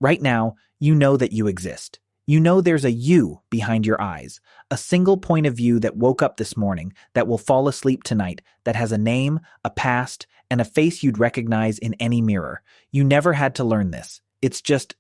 Right now, you know that you exist. You know there's a you behind your eyes, a single point of view that woke up this morning, that will fall asleep tonight, that has a name, a past, and a face you'd recognize in any mirror. You never had to learn this. It's just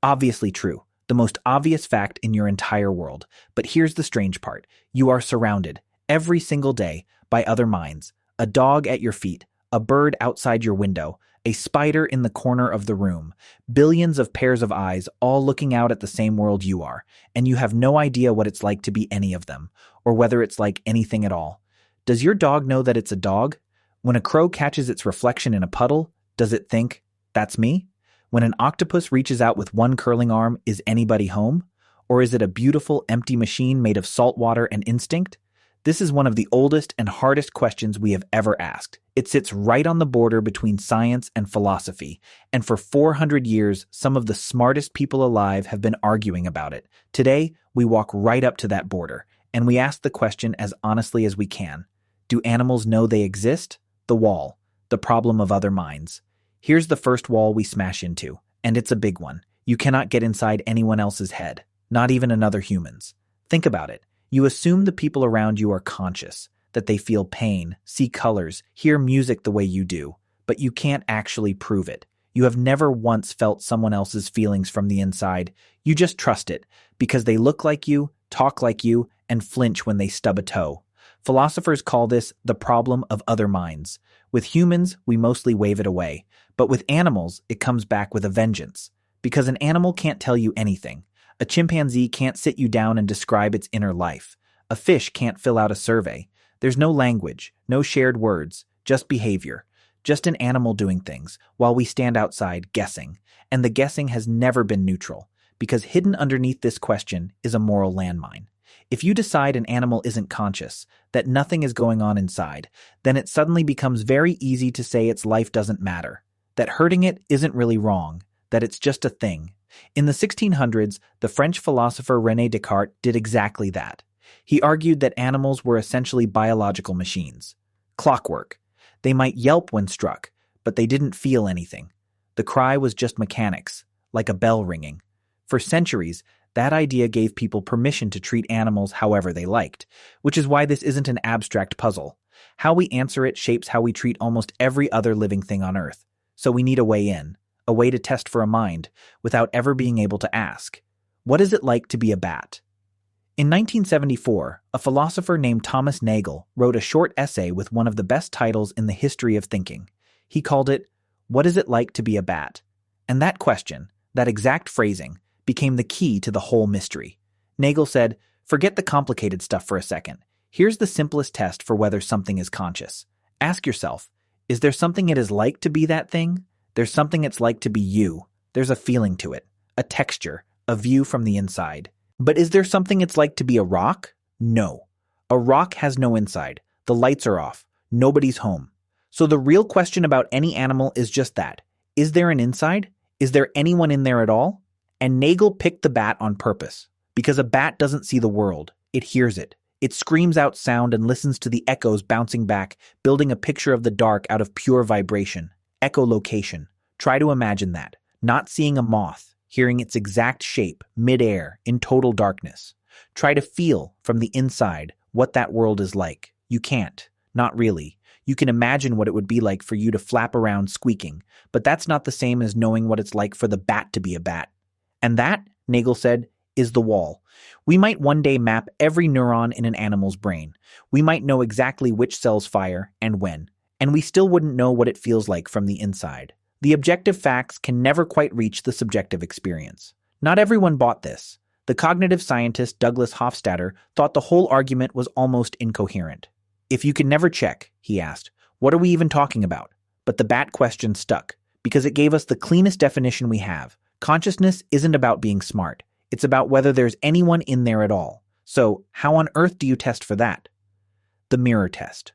obviously true, the most obvious fact in your entire world. But here's the strange part. You are surrounded, every single day, by other minds. A dog at your feet, a bird outside your window, a spider in the corner of the room, billions of pairs of eyes all looking out at the same world you are, and you have no idea what it's like to be any of them, or whether it's like anything at all. Does your dog know that it's a dog? When a crow catches its reflection in a puddle, does it think, "That's me"? When an octopus reaches out with one curling arm, is anybody home? Or is it a beautiful, empty machine made of salt water and instinct? This is one of the oldest and hardest questions we have ever asked. It sits right on the border between science and philosophy, and for 400 years, some of the smartest people alive have been arguing about it. Today, we walk right up to that border, and we ask the question as honestly as we can. Do animals know they exist? The wall, the problem of other minds. Here's the first wall we smash into, and it's a big one. You cannot get inside anyone else's head, not even another human's. Think about it. You assume the people around you are conscious, that they feel pain, see colors, hear music the way you do, but you can't actually prove it. You have never once felt someone else's feelings from the inside. You just trust it, because they look like you, talk like you, and flinch when they stub a toe. Philosophers call this the problem of other minds. With humans, we mostly wave it away, but with animals, it comes back with a vengeance. Because an animal can't tell you anything. A chimpanzee can't sit you down and describe its inner life. A fish can't fill out a survey. There's no language, no shared words, just behavior. Just an animal doing things, while we stand outside guessing. And the guessing has never been neutral, because hidden underneath this question is a moral landmine. If you decide an animal isn't conscious, that nothing is going on inside, then it suddenly becomes very easy to say its life doesn't matter, that hurting it isn't really wrong, that it's just a thing. In the 1600s, the French philosopher René Descartes did exactly that. He argued that animals were essentially biological machines. Clockwork. They might yelp when struck, but they didn't feel anything. The cry was just mechanics, like a bell ringing. For centuries, that idea gave people permission to treat animals however they liked, which is why this isn't an abstract puzzle. How we answer it shapes how we treat almost every other living thing on Earth. So we need a way in. A way to test for a mind, without ever being able to ask, what is it like to be a bat? In 1974, a philosopher named Thomas Nagel wrote a short essay with one of the best titles in the history of thinking. He called it, "What is it like to be a bat?" And that question, that exact phrasing, became the key to the whole mystery. Nagel said, forget the complicated stuff for a second. Here's the simplest test for whether something is conscious. Ask yourself, is there something it is like to be that thing? There's something it's like to be you. There's a feeling to it, a texture, a view from the inside. But is there something it's like to be a rock? No. A rock has no inside. The lights are off. Nobody's home. So the real question about any animal is just that. Is there an inside? Is there anyone in there at all? And Nagel picked the bat on purpose, because a bat doesn't see the world. It hears it. It screams out sound and listens to the echoes bouncing back, building a picture of the dark out of pure vibration. Echolocation. Try to imagine that. Not seeing a moth, hearing its exact shape, mid-air, in total darkness. Try to feel, from the inside, what that world is like. You can't. Not really. You can imagine what it would be like for you to flap around squeaking, but that's not the same as knowing what it's like for the bat to be a bat. And that, Nagel said, is the wall. We might one day map every neuron in an animal's brain. We might know exactly which cells fire and when. And we still wouldn't know what it feels like from the inside. The objective facts can never quite reach the subjective experience. Not everyone bought this. The cognitive scientist Douglas Hofstadter thought the whole argument was almost incoherent. If you can never check, he asked, what are we even talking about? But the bat question stuck, because it gave us the cleanest definition we have. Consciousness isn't about being smart. It's about whether there's anyone in there at all. So, how on earth do you test for that? The mirror test.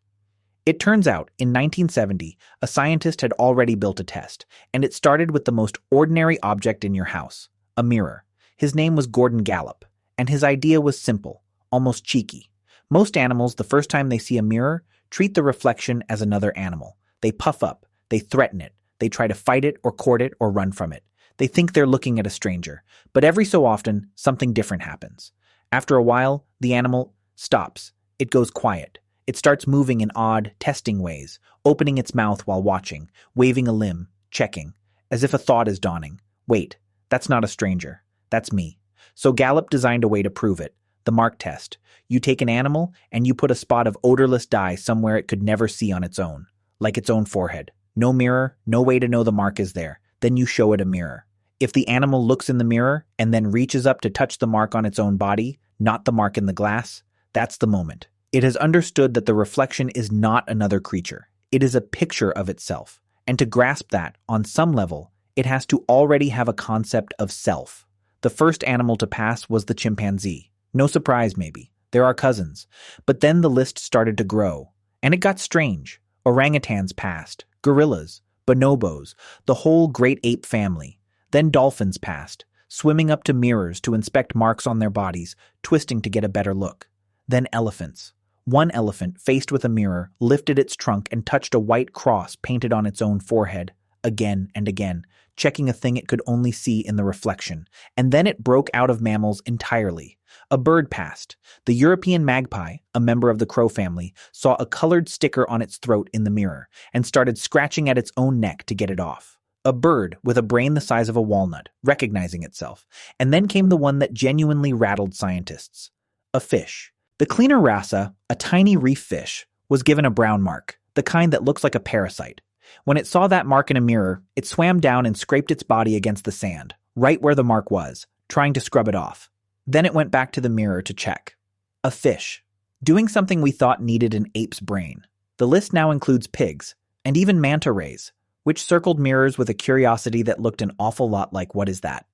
It turns out, in 1970, a scientist had already built a test, and it started with the most ordinary object in your house, a mirror. His name was Gordon Gallup, and his idea was simple, almost cheeky. Most animals, the first time they see a mirror, treat the reflection as another animal. They puff up, they threaten it, they try to fight it or court it or run from it. They think they're looking at a stranger, but every so often, something different happens. After a while, the animal stops. It goes quiet. It starts moving in odd, testing ways, opening its mouth while watching, waving a limb, checking, as if a thought is dawning. Wait, that's not a stranger. That's me. So Gallup designed a way to prove it, the mark test. You take an animal and you put a spot of odorless dye somewhere it could never see on its own, like its own forehead. No mirror, no way to know the mark is there. Then you show it a mirror. If the animal looks in the mirror and then reaches up to touch the mark on its own body, not the mark in the glass, that's the moment. It has understood that the reflection is not another creature. It is a picture of itself. And to grasp that, on some level, it has to already have a concept of self. The first animal to pass was the chimpanzee. No surprise, maybe. There are cousins. But then the list started to grow. And it got strange. Orangutans passed. Gorillas. Bonobos. The whole great ape family. Then dolphins passed, swimming up to mirrors to inspect marks on their bodies, twisting to get a better look. Then elephants. One elephant, faced with a mirror, lifted its trunk and touched a white cross painted on its own forehead, again and again, checking a thing it could only see in the reflection. And then it broke out of mammals entirely. A bird passed. The European magpie, a member of the crow family, saw a colored sticker on its throat in the mirror and started scratching at its own neck to get it off. A bird with a brain the size of a walnut, recognizing itself. And then came the one that genuinely rattled scientists. A fish. The cleaner rasa, a tiny reef fish, was given a brown mark, the kind that looks like a parasite. When it saw that mark in a mirror, it swam down and scraped its body against the sand, right where the mark was, trying to scrub it off. Then it went back to the mirror to check. A fish. Doing something we thought needed an ape's brain. The list now includes pigs, and even manta rays, which circled mirrors with a curiosity that looked an awful lot like what is that?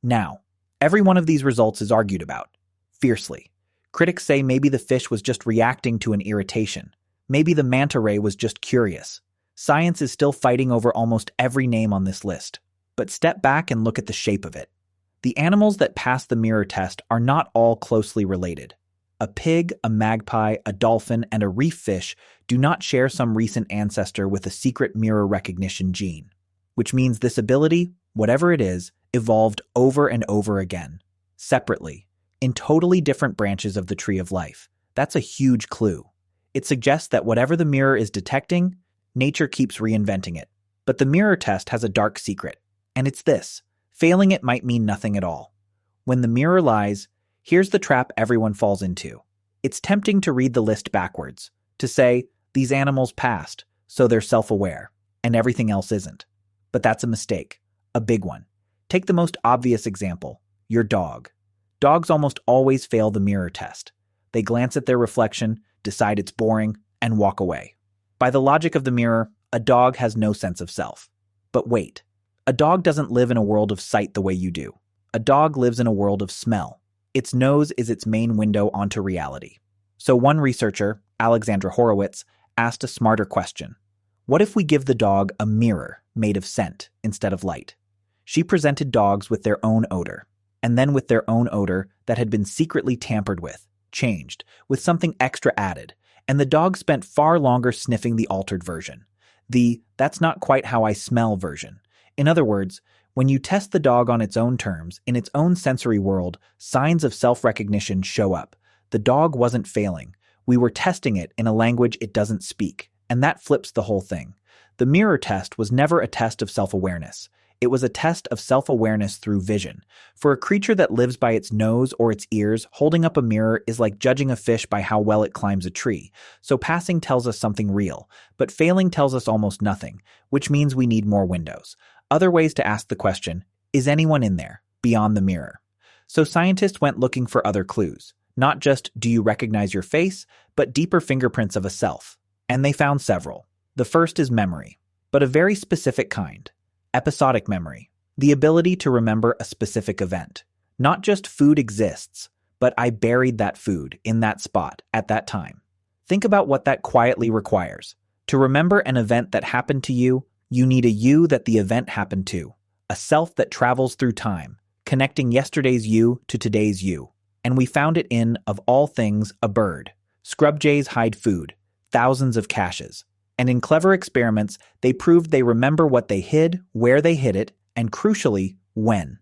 Now, every one of these results is argued about, fiercely. Critics say maybe the fish was just reacting to an irritation. Maybe the manta ray was just curious. Science is still fighting over almost every name on this list. But step back and look at the shape of it. The animals that pass the mirror test are not all closely related. A pig, a magpie, a dolphin, and a reef fish do not share some recent ancestor with a secret mirror recognition gene, which means this ability, whatever it is, evolved over and over again, separately, in totally different branches of the tree of life. That's a huge clue. It suggests that whatever the mirror is detecting, nature keeps reinventing it. But the mirror test has a dark secret, and it's this. Failing it might mean nothing at all. When the mirror lies, here's the trap everyone falls into. It's tempting to read the list backwards, to say, these animals passed, so they're self-aware, and everything else isn't. But that's a mistake, a big one. Take the most obvious example, your dog. Dogs almost always fail the mirror test. They glance at their reflection, decide it's boring, and walk away. By the logic of the mirror, a dog has no sense of self. But wait, a dog doesn't live in a world of sight the way you do. A dog lives in a world of smell. Its nose is its main window onto reality. So one researcher, Alexandra Horowitz, asked a smarter question. What if we give the dog a mirror made of scent instead of light? She presented dogs with their own odor, and then with their own odor that had been secretly tampered with, changed, with something extra added, and the dog spent far longer sniffing the altered version. The "that's not quite how I smell" version. In other words, when you test the dog on its own terms, in its own sensory world, signs of self-recognition show up. The dog wasn't failing. We were testing it in a language it doesn't speak, and that flips the whole thing. The mirror test was never a test of self-awareness. It was a test of self-awareness through vision. For a creature that lives by its nose or its ears, holding up a mirror is like judging a fish by how well it climbs a tree. So passing tells us something real, but failing tells us almost nothing, which means we need more windows. Other ways to ask the question, is anyone in there, beyond the mirror? So scientists went looking for other clues. Not just, do you recognize your face, but deeper fingerprints of a self. And they found several. The first is memory, but a very specific kind. Episodic memory, the ability to remember a specific event. Not just food exists, but I buried that food in that spot at that time. Think about what that quietly requires. To remember an event that happened to you, you need a you that the event happened to, a self that travels through time, connecting yesterday's you to today's you. And we found it in, of all things, a bird. Scrub jays hide food, thousands of caches. And in clever experiments, they proved they remember what they hid, where they hid it, and crucially, When?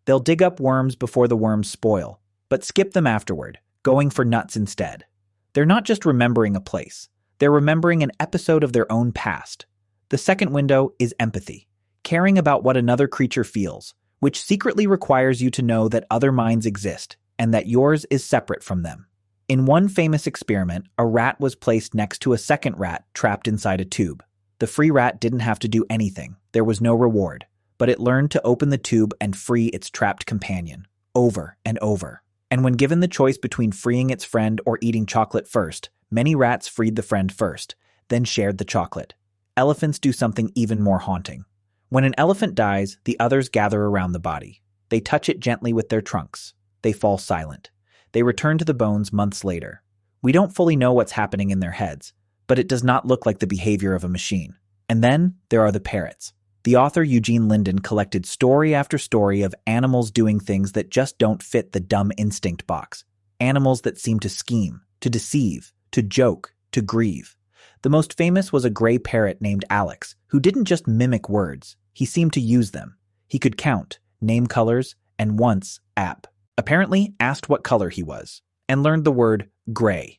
They'll dig up worms before the worms spoil, but skip them afterward, going for nuts instead. They're not just remembering a place, they're remembering an episode of their own past. The second window is empathy, caring about what another creature feels, which secretly requires you to know that other minds exist and that yours is separate from them. In one famous experiment, a rat was placed next to a second rat trapped inside a tube. The free rat didn't have to do anything, there was no reward, but it learned to open the tube and free its trapped companion, over and over. And when given the choice between freeing its friend or eating chocolate first, many rats freed the friend first, then shared the chocolate. Elephants do something even more haunting. When an elephant dies, the others gather around the body. They touch it gently with their trunks. They fall silent. They return to the bones months later. We don't fully know what's happening in their heads, but it does not look like the behavior of a machine. And then there are the parrots. The author Eugene Linden collected story after story of animals doing things that just don't fit the dumb instinct box. Animals that seem to scheme, to deceive, to joke, to grieve. The most famous was a gray parrot named Alex, who didn't just mimic words, he seemed to use them. He could count, name colors, and once, apparently asked what color he was, and learned the word gray.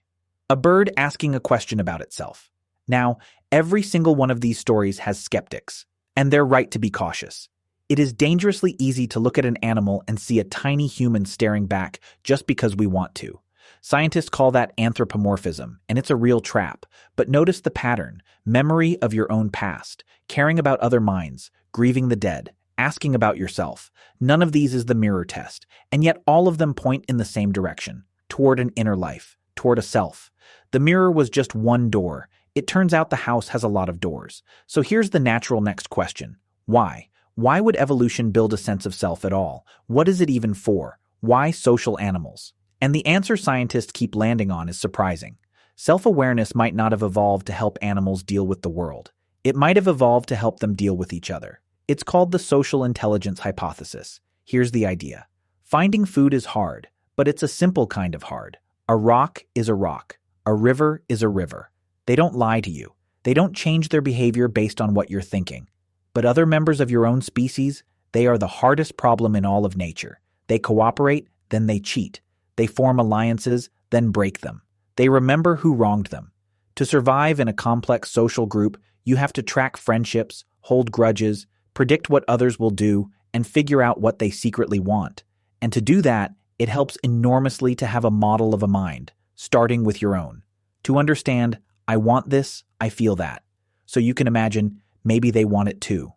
A bird asking a question about itself. Now, every single one of these stories has skeptics, and they're right to be cautious. It is dangerously easy to look at an animal and see a tiny human staring back just because we want to. Scientists call that anthropomorphism, and it's a real trap. But notice the pattern: memory of your own past, caring about other minds, grieving the dead, asking about yourself. None of these is the mirror test, and yet all of them point in the same direction, toward an inner life, toward a self. The mirror was just one door. It turns out the house has a lot of doors. So here's the natural next question. Why? Why would evolution build a sense of self at all? What is it even for? Why social animals? And the answer scientists keep landing on is surprising. Self-awareness might not have evolved to help animals deal with the world. It might have evolved to help them deal with each other. It's called the social intelligence hypothesis. Here's the idea. Finding food is hard, but it's a simple kind of hard. A rock is a rock. A river is a river. They don't lie to you. They don't change their behavior based on what you're thinking. But other members of your own species, they are the hardest problem in all of nature. They cooperate, then they cheat. They form alliances, then break them. They remember who wronged them. To survive in a complex social group, you have to track friendships, hold grudges, predict what others will do, and figure out what they secretly want. And to do that, it helps enormously to have a model of a mind, starting with your own. To understand, I want this, I feel that. So you can imagine, maybe they want it too.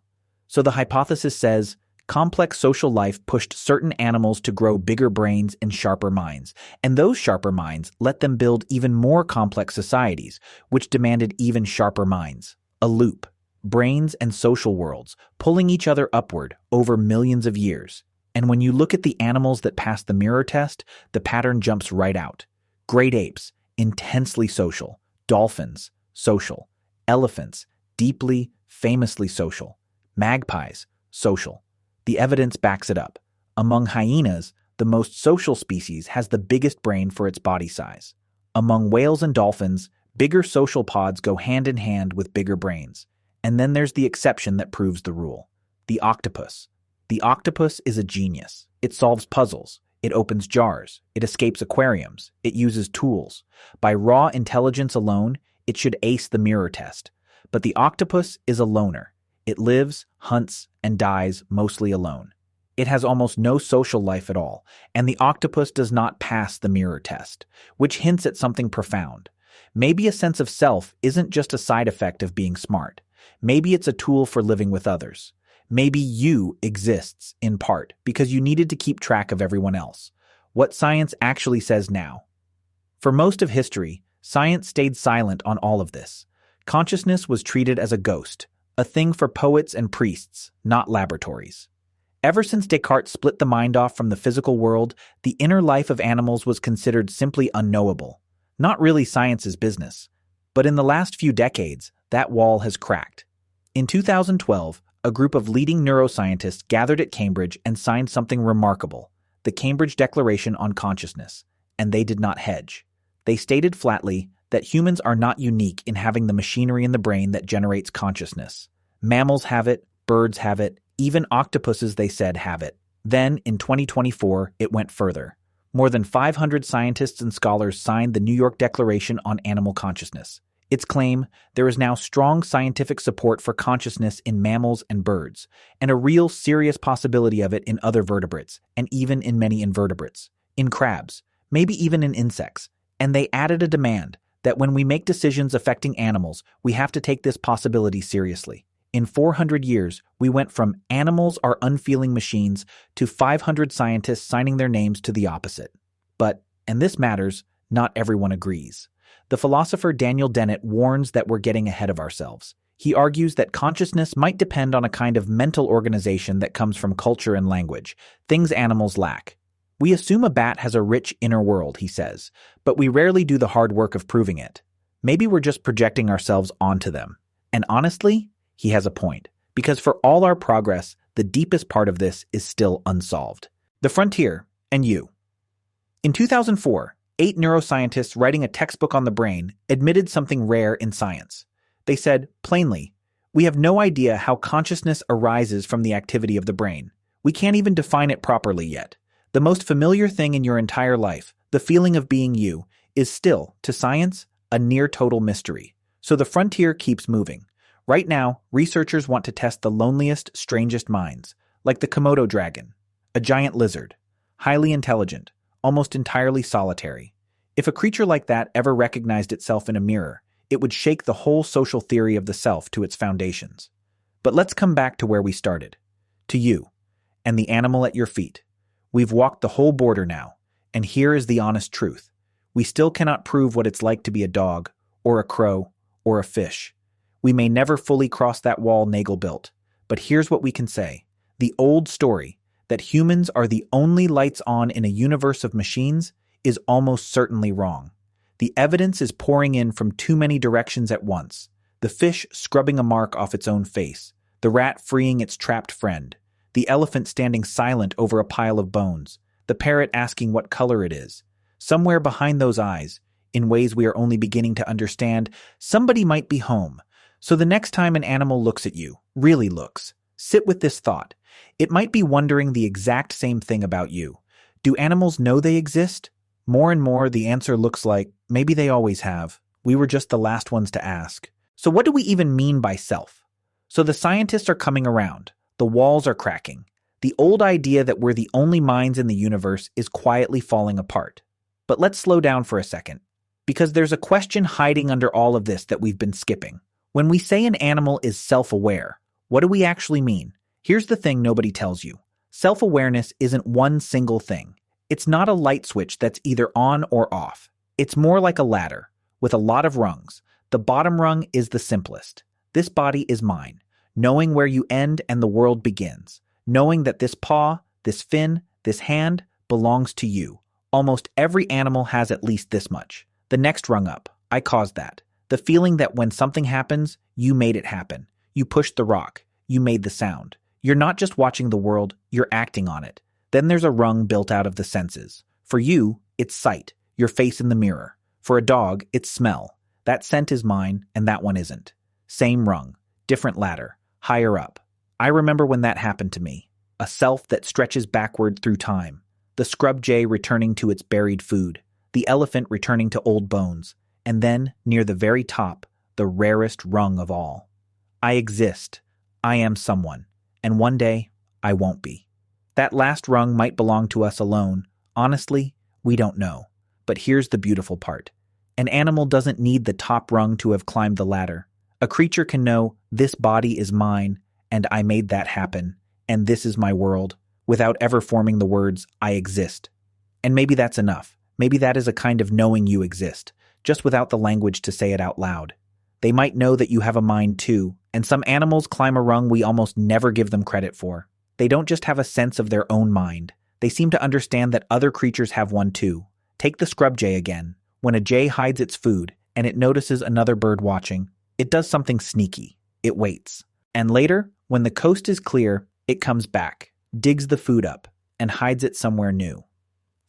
So the hypothesis says, complex social life pushed certain animals to grow bigger brains and sharper minds, and those sharper minds let them build even more complex societies, which demanded even sharper minds. A loop. Brains and social worlds, pulling each other upward over millions of years. And when you look at the animals that pass the mirror test, the pattern jumps right out. Great apes, intensely social. Dolphins, social. Elephants, deeply, famously social. Magpies, social. The evidence backs it up. Among hyenas, the most social species has the biggest brain for its body size. Among whales and dolphins, bigger social pods go hand in hand with bigger brains. And then there's the exception that proves the rule. The octopus. The octopus is a genius. It solves puzzles. It opens jars. It escapes aquariums. It uses tools. By raw intelligence alone, it should ace the mirror test. But the octopus is a loner. It lives, hunts, and dies mostly alone. It has almost no social life at all, and the octopus does not pass the mirror test, which hints at something profound. Maybe a sense of self isn't just a side effect of being smart. Maybe it's a tool for living with others. Maybe you exists, in part, because you needed to keep track of everyone else. What science actually says now. For most of history, science stayed silent on all of this. Consciousness was treated as a ghost, a thing for poets and priests, not laboratories. Ever since Descartes split the mind off from the physical world, the inner life of animals was considered simply unknowable, not really science's business. But in the last few decades, that wall has cracked. In 2012, a group of leading neuroscientists gathered at Cambridge and signed something remarkable, the Cambridge Declaration on Consciousness, and they did not hedge. They stated flatly that humans are not unique in having the machinery in the brain that generates consciousness. Mammals have it, birds have it, Even octopuses, they said, have it. Then, in 2024, it went further. More than 500 scientists and scholars signed the New York Declaration on Animal Consciousness. Its claim, there is now strong scientific support for consciousness in mammals and birds, and a real serious possibility of it in other vertebrates, and even in many invertebrates, in crabs, maybe even in insects. And they added a demand that when we make decisions affecting animals, we have to take this possibility seriously. In 400 years, we went from animals are unfeeling machines to 500 scientists signing their names to the opposite. But, and this matters, not everyone agrees. The philosopher Daniel Dennett warns that we're getting ahead of ourselves. He argues that consciousness might depend on a kind of mental organization that comes from culture and language, things animals lack. We assume a bat has a rich inner world, he says, but we rarely do the hard work of proving it. Maybe we're just projecting ourselves onto them. And honestly, he has a point, because for all our progress, the deepest part of this is still unsolved. The frontier and you. In 2004, 8 neuroscientists writing a textbook on the brain admitted something rare in science. They said, plainly, we have no idea how consciousness arises from the activity of the brain. We can't even define it properly yet. The most familiar thing in your entire life, the feeling of being you, is still, to science, a near-total mystery. So the frontier keeps moving. Right now, researchers want to test the loneliest, strangest minds, like the Komodo dragon, a giant lizard, highly intelligent, almost entirely solitary. If a creature like that ever recognized itself in a mirror, it would shake the whole social theory of the self to its foundations. But let's come back to where we started, to you, and the animal at your feet. We've walked the whole border now, and here is the honest truth. We still cannot prove what it's like to be a dog, or a crow, or a fish. We may never fully cross that wall Nagel built, but here's what we can say. The old story, that humans are the only lights on in a universe of machines, is almost certainly wrong. The evidence is pouring in from too many directions at once. The fish scrubbing a mark off its own face, the rat freeing its trapped friend, the elephant standing silent over a pile of bones, the parrot asking what color it is. Somewhere behind those eyes, in ways we are only beginning to understand, somebody might be home. So the next time an animal looks at you, really looks, sit with this thought. It might be wondering the exact same thing about you. Do animals know they exist? More and more, the answer looks like, maybe they always have. We were just the last ones to ask. So what do we even mean by self? So the scientists are coming around. The walls are cracking. The old idea that we're the only minds in the universe is quietly falling apart. But let's slow down for a second, because there's a question hiding under all of this that we've been skipping. When we say an animal is self-aware, what do we actually mean? Here's the thing nobody tells you. Self-awareness isn't one single thing. It's not a light switch that's either on or off. It's more like a ladder, with a lot of rungs. The bottom rung is the simplest. This body is mine. Knowing where you end and the world begins. Knowing that this paw, this fin, this hand belongs to you. Almost every animal has at least this much. The next rung up, I caused that. The feeling that when something happens, you made it happen. You pushed the rock. You made the sound. You're not just watching the world, you're acting on it. Then there's a rung built out of the senses. For you, it's sight, your face in the mirror. For a dog, it's smell. That scent is mine, and that one isn't. Same rung, different ladder, higher up. I remember when that happened to me. A self that stretches backward through time. The scrub jay returning to its buried food. The elephant returning to old bones. And then, near the very top, the rarest rung of all. I exist. I am someone. And one day, I won't be. That last rung might belong to us alone. Honestly, we don't know. But here's the beautiful part. An animal doesn't need the top rung to have climbed the ladder. A creature can know, this body is mine, and I made that happen, and this is my world, without ever forming the words, I exist. And maybe that's enough. Maybe that is a kind of knowing you exist, just without the language to say it out loud. They might know that you have a mind too, and some animals climb a rung we almost never give them credit for. They don't just have a sense of their own mind. They seem to understand that other creatures have one too. Take the scrub jay again. When a jay hides its food, and it notices another bird watching, it does something sneaky. It waits. And later, when the coast is clear, it comes back, digs the food up, and hides it somewhere new.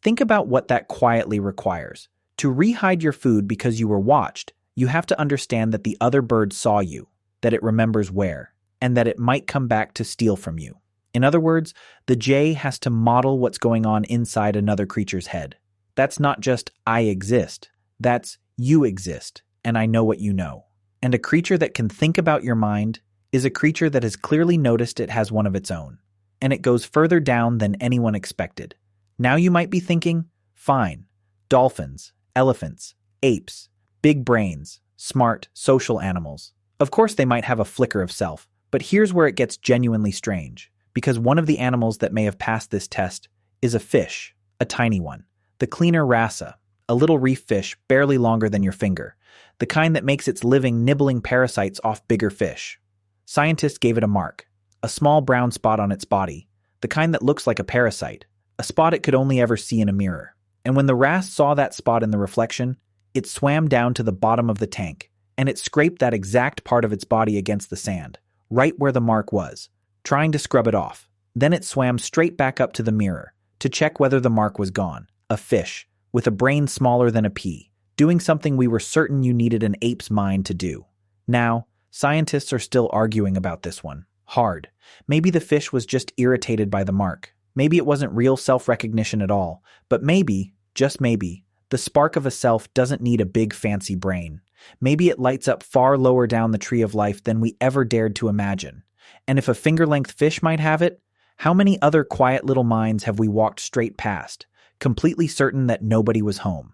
Think about what that quietly requires. To re-hide your food because you were watched, you have to understand that the other bird saw you, that it remembers where. and that it might come back to steal from you. In other words, the J has to model what's going on inside another creature's head. That's not just I exist, that's you exist, and I know what you know. And a creature that can think about your mind is a creature that has clearly noticed it has one of its own. And it goes further down than anyone expected. Now you might be thinking, fine, dolphins, elephants, apes, big brains, smart, social animals. Of course they might have a flicker of self, but here's where it gets genuinely strange. Because one of the animals that may have passed this test is a fish, a tiny one, the cleaner rasa, a little reef fish barely longer than your finger, the kind that makes its living nibbling parasites off bigger fish. Scientists gave it a mark, a small brown spot on its body, the kind that looks like a parasite, a spot it could only ever see in a mirror. And when the wrasse saw that spot in the reflection, it swam down to the bottom of the tank, and it scraped that exact part of its body against the sand, right where the mark was, trying to scrub it off. Then it swam straight back up to the mirror, to check whether the mark was gone. A fish, with a brain smaller than a pea, doing something we were certain you needed an ape's mind to do. Now, scientists are still arguing about this one. Hard. Maybe the fish was just irritated by the mark. Maybe it wasn't real self-recognition at all. But maybe, just maybe, the spark of a self doesn't need a big fancy brain. Maybe it lights up far lower down the tree of life than we ever dared to imagine. And if a finger-length fish might have it, how many other quiet little minds have we walked straight past, completely certain that nobody was home?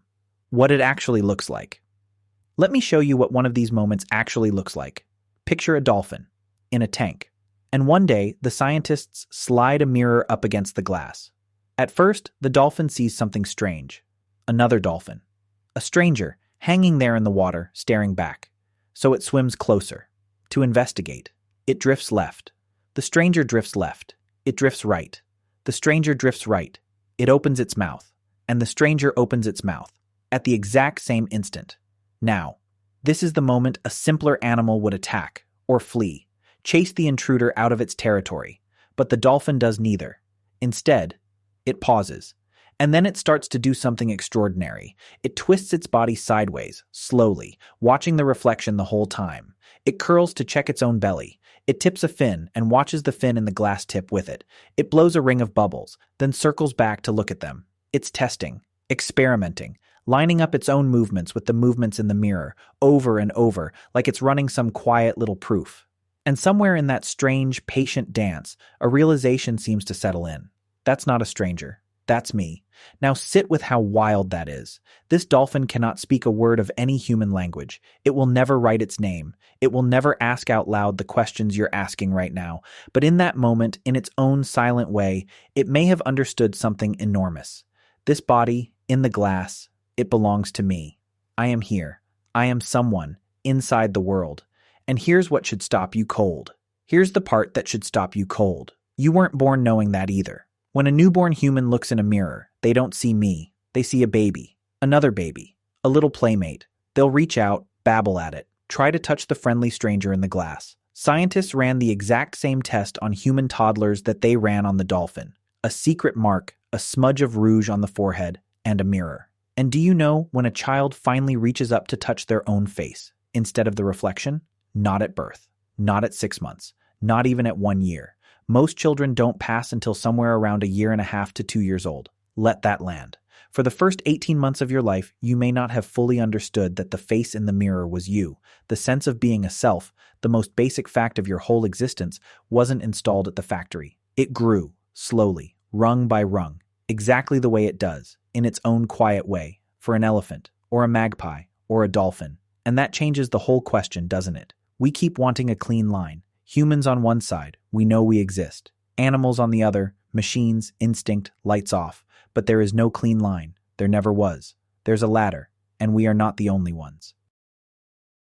What it actually looks like. Let me show you what one of these moments actually looks like. Picture a dolphin in a tank. And one day, the scientists slide a mirror up against the glass. At first, the dolphin sees something strange. Another dolphin. A stranger, hanging there in the water, staring back. So it swims closer. To investigate. It drifts left. The stranger drifts left. It drifts right. The stranger drifts right. It opens its mouth. And the stranger opens its mouth. At the exact same instant. Now, this is the moment a simpler animal would attack, or flee. Chase the intruder out of its territory, but the dolphin does neither. Instead, it pauses, and then it starts to do something extraordinary. It twists its body sideways, slowly, watching the reflection the whole time. It curls to check its own belly. It tips a fin and watches the fin in the glass tip with it. It blows a ring of bubbles, then circles back to look at them. It's testing, experimenting, lining up its own movements with the movements in the mirror, over and over, like it's running some quiet little proof. And somewhere in that strange, patient dance, a realization seems to settle in. That's not a stranger. That's me. Now sit with how wild that is. This dolphin cannot speak a word of any human language. It will never write its name. It will never ask out loud the questions you're asking right now. But in that moment, in its own silent way, it may have understood something enormous. This body, in the glass, it belongs to me. I am here. I am someone, inside the world. And here's what should stop you cold. Here's the part that should stop you cold. You weren't born knowing that either. When a newborn human looks in a mirror, they don't see me. They see a baby, another baby, a little playmate. They'll reach out, babble at it, try to touch the friendly stranger in the glass. Scientists ran the exact same test on human toddlers that they ran on the dolphin. A secret mark, a smudge of rouge on the forehead, and a mirror. And do you know when a child finally reaches up to touch their own face instead of the reflection? Not at birth, not at 6 months, not even at 1 year. Most children don't pass until somewhere around 1.5 to 2 years old. Let that land. For the first 18 months of your life, you may not have fully understood that the face in the mirror was you. The sense of being a self, the most basic fact of your whole existence, wasn't installed at the factory. It grew, slowly, rung by rung, exactly the way it does, in its own quiet way, for an elephant, or a magpie, or a dolphin. And that changes the whole question, doesn't it? We keep wanting a clean line. Humans on one side, we know we exist. Animals on the other, machines, instinct, lights off. But there is no clean line. There never was. There's a ladder, and we are not the only ones.